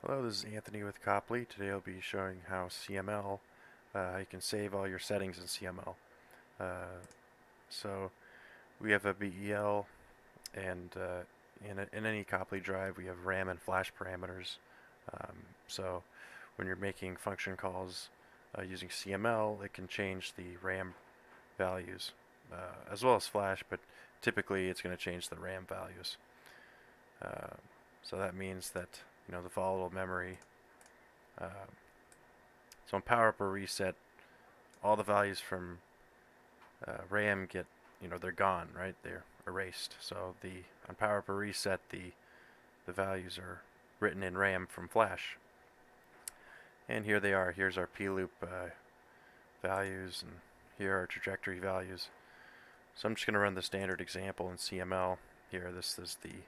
Hello, this is Anthony with Copley. Today I'll be showing how CML, how you can save all your settings in CML. So we have a BEL, and in any Copley drive we have RAM and flash parameters. So when you're making function calls using CML, it can change the RAM values as well as flash, but typically it's going to change the RAM values. So that means that the volatile memory. So on power up or reset, all the values from RAM get, they're gone, right? They're erased. So on power up or reset, the values are written in RAM from flash. And here they are. Here's our P loop values, and here are trajectory values. So I'm just going to run the standard example in CML. Here, this is the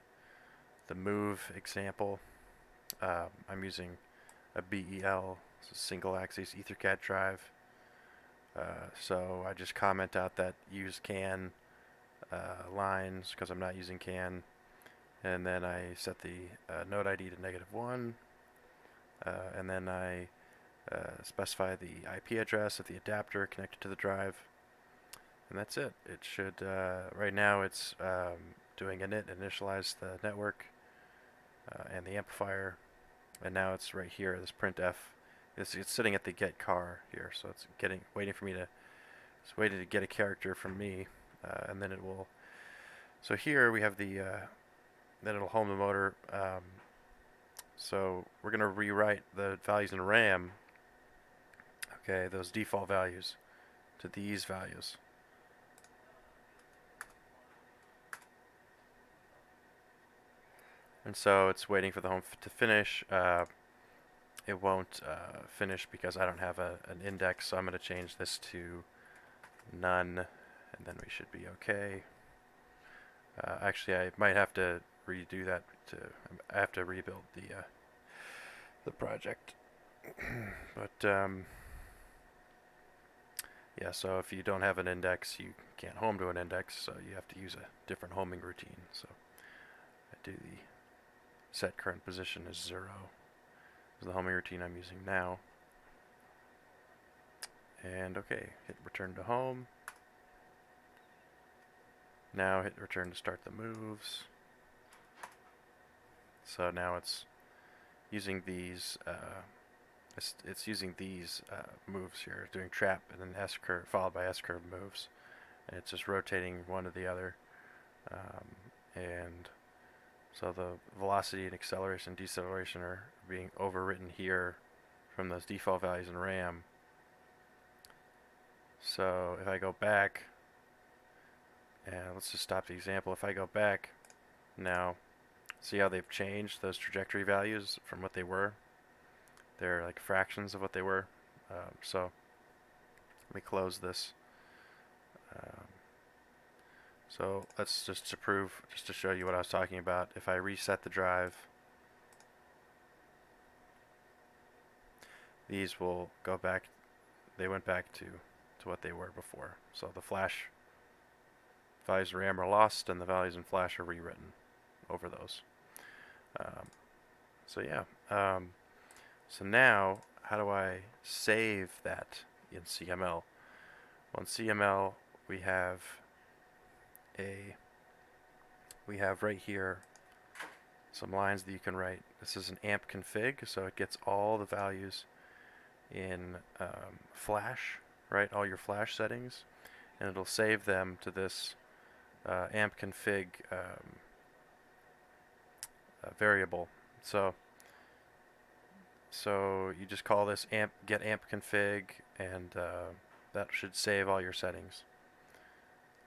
move example. I'm using a BEL, a single axis EtherCAT drive. So I just comment out that use CAN lines because I'm not using CAN, and then I set the node ID to -1, and then I specify the IP address of the adapter connected to the drive, and that's it. It should, right now it's doing init, initialize the network and the amplifier, and now it's right here, this printf. It's sitting at the get car here, so it's waiting to get a character from me, and then it will. So here we have then it'll home the motor. So we're gonna rewrite the values in RAM. Okay, those default values to these values. And so it's waiting for the home to finish. It won't finish because I don't have an index, so I'm going to change this to none, and then we should be okay. Actually, I might have to redo that. I have to rebuild the project. But yeah, so if you don't have an index, you can't home to an index, so you have to use a different homing routine. So I do the set current position as 0. This is the homing routine I'm using now. And okay, hit return to home. Now hit return to start the moves. So now it's using these. It's using these moves here, doing trap and then S curve followed by S curve moves, and it's just rotating one to the other. And so the velocity and acceleration, deceleration are being overwritten here from those default values in RAM. So if I go back, and let's just stop the example. If I go back now, see how they've changed those trajectory values from what they were? They're like fractions of what they were. So let me close this. So let's just to show you what I was talking about. If I reset the drive, these will go back. They went back to what they were before. So the flash values in RAM are lost, and the values in flash are rewritten over those. So yeah. So now, how do I save that in CML? Well, in CML, we have right here some lines that you can write. This is an AmpConfig, so it gets all the values in flash, right? All your flash settings, and it'll save them to this AmpConfig variable. So you just call this get AmpConfig, and that should save all your settings.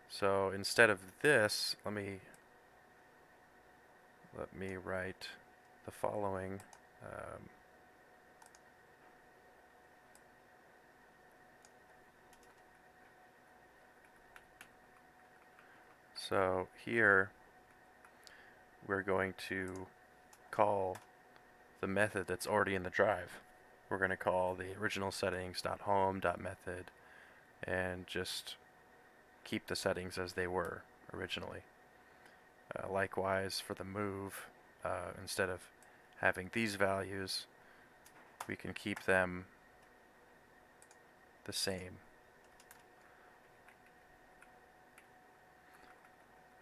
So instead of this, let me write the following. So here we're going to call the method that's already in the drive. We're going to call the original settings.home.method and just keep the settings as they were originally. Likewise for the move, instead of having these values, we can keep them the same.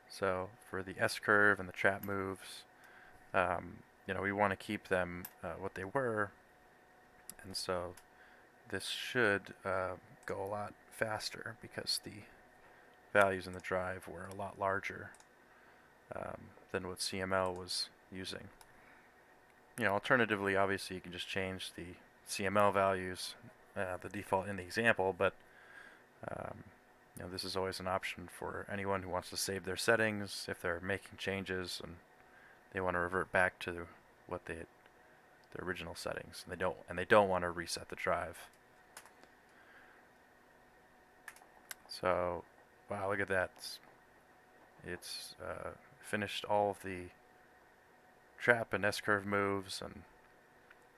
So for the S-curve and the trap moves, we want to keep them what they were, and so this should go a lot faster because the values in the drive were a lot larger than what CML was using. Alternatively, obviously, you can just change the CML values, the default in the example, but this is always an option for anyone who wants to save their settings if they're making changes and they want to revert back to what their original settings, and they don't want to reset the drive. So, wow, look at that. It's finished all of the trap and S-curve moves, and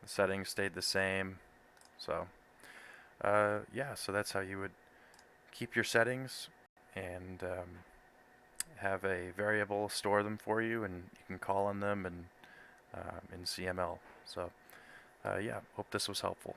the settings stayed the same. So, yeah, so that's how you would keep your settings and have a variable store them for you, and you can call on them in CML. So, yeah, hope this was helpful.